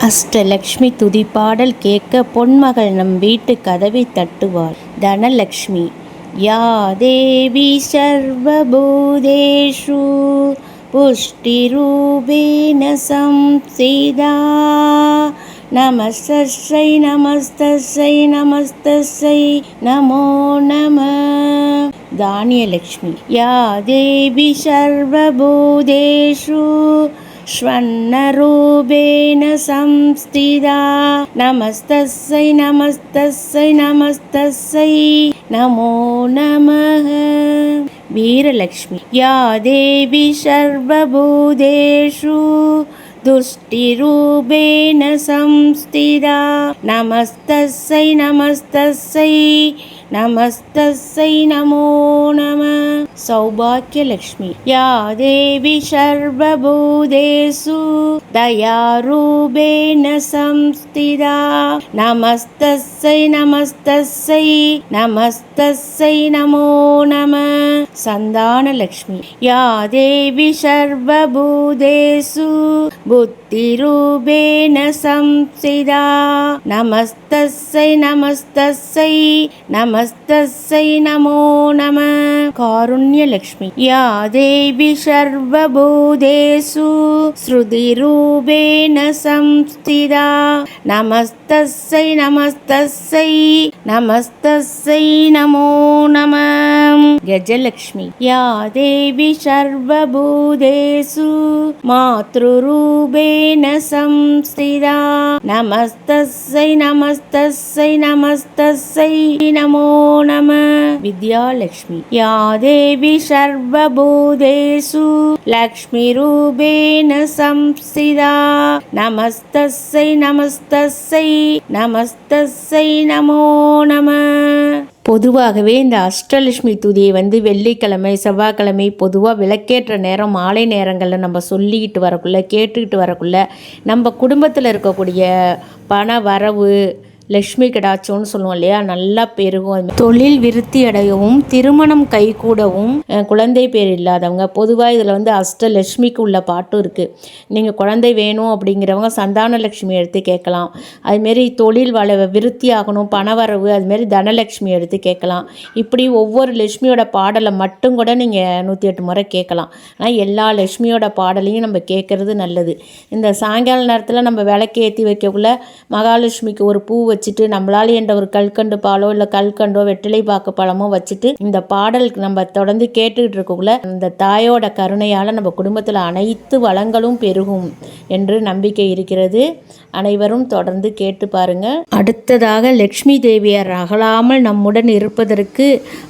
அஷ்டலக்ஷ்மி துதிப்பாடல் கேட்க பொன்மகள் நம் வீட்டு கதவை தட்டுவாள். தனலக்ஷ்மி. யா தேவி சர்வபூதேஷு புஷ்டிரூபேண சம்ஸ்திதா நமஸ்தஸ்யை நமஸ்தஸ்யை நமஸ்தஸ்யை நமோ நம. தானியலக்ஷ்மி. யா தேவி சர்வபூதேஷு ஸ்வர்ணரூபேண சம்ஸ்திதா நமஸ்தஸ்யை நமஸ்தஸ்யை நமஸ்தஸ்யை நமோ நமः. வீரலக்ஷ்மி. யா தேவி சர்வபூதேஷு துஷ்டிரூபேண சம்ஸ்திதா நமஸ்தஸ்யை நமஸ்தஸ்யை நமஸ்தஸ்யை நமோ நம. சௌபாக்கியலக்ஷ்மி. யா தேவி சர்வபூதேஷு தயாரூபேண சம்ஸ்திதா நமஸ்தஸ்யை நமஸ்தஸ்யை நமஸ்தஸ்யை நமோ நம. சந்தானலக்ஷ்மி. யா தேவி சர்வபூதேஷு புத்திரூபேண சம்ஸ்திதா நமஸ்தஸ்யை நமஸ்தஸ்யை நமஸ்தஸ்யை நமோ நம. காருண்யலக்ஷ்மி. யா தேவி சர்வபூதேஷு ஸ்ருதிரூபேண சம்ஸ்திதா நமஸ்தஸ்யை நமஸ்தஸ்யை நமஸ்தஸ்யை நமோ நம. கஜலக்ஷ்மி. யா தேவி சர்வபூதேஷு மாத்ருரூபேண சம்ஸ்திதா நமஸ்தஸ்யை நமஸ்தஸ்யை நமஸ்தஸ்யை நமோ நம. வித்யாலக்ஷ்மி. யா தேவி சர்வபூதேஷு லக்ஷ்மிரூபேண சம்ஸ்திதா நமஸ்தஸ்யை நமஸ்தஸ்யை நமஸ்தஸ்யை நமோ நம. பொதுவாகவே இந்த அஷ்டலட்சுமி துதியை வெள்ளிக்கிழமை செவ்வாய்க்கிழமை பொதுவாக விளக்கேற்ற நேரம் மாலை நேரங்களில் நம்ம சொல்லிக்கிட்டு வரக்குள்ள கேட்டுக்கிட்டு வரக்குள்ள நம்ம குடும்பத்தில் இருக்கக்கூடிய பண வரவு லக்ஷ்மி கடாட்சம்னு சொல்லுவோம் இல்லையா, நல்லா பெருகும். தொழில் விருத்தி அடையவும் திருமணம் கைகூடவும் குழந்தை பேர் இல்லாதவங்க பொதுவாக இதில் அஷ்டலட்சுமிக்கு உள்ள பாட்டும் இருக்குது. நீங்கள் குழந்தை வேணும் அப்படிங்கிறவங்க சந்தான லட்சுமி எடுத்து கேட்கலாம். அதுமாரி தொழில் விருத்தி ஆகணும் பணவரவு அதுமாரி தனலட்சுமி எடுத்து கேட்கலாம். இப்படி ஒவ்வொரு லட்சுமியோட பாடலை மட்டும் கூட நீங்கள் 108 முறை கேட்கலாம். ஆனால் எல்லா லட்சுமியோட பாடலையும் நம்ம கேட்குறது நல்லது. இந்த சாயங்கால நேரத்தில் நம்ம விளக்கு ஏற்றி வைக்கக்குள்ள மகாலட்சுமிக்கு ஒரு பூ வச்சுட்டு நம்மளால என்ற ஒரு கல்கண்டு பாலோ இல்லை கல்கண்டோ வெற்றிலை பாக்கு பழமோ வச்சுட்டு இந்த பாடலுக்கு நம்ம தொடர்ந்து கேட்டுக்கிட்டு இருக்கக்குள்ள இந்த தாயோட கருணையால் நம்ம குடும்பத்தில் அனைத்து வளங்களும் பெருகும் என்று நம்பிக்கை இருக்கிறது. அனைவரும் தொடர்ந்து கேட்டு பாருங்க. அடுத்ததாக லக்ஷ்மி தேவியார் அகலாமல் நம்முடன் இருப்பதற்கு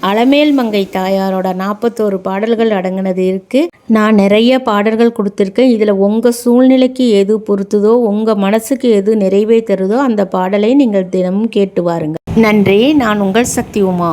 அலமேல் மங்கை தாயாரோட 41 பாடல்கள் அடங்கினது இருக்குது. நான் நிறைய பாடல்கள் கொடுத்துருக்கேன். இதில் உங்கள் சூழ்நிலைக்கு எது பொறுத்துதோ உங்கள் மனசுக்கு எது நிறைவே தருதோ அந்த பாடலை நீங்கள் தினமும் கேட்டு வாருங்கள். நன்றி. நான் உங்கள் சக்தி உமா.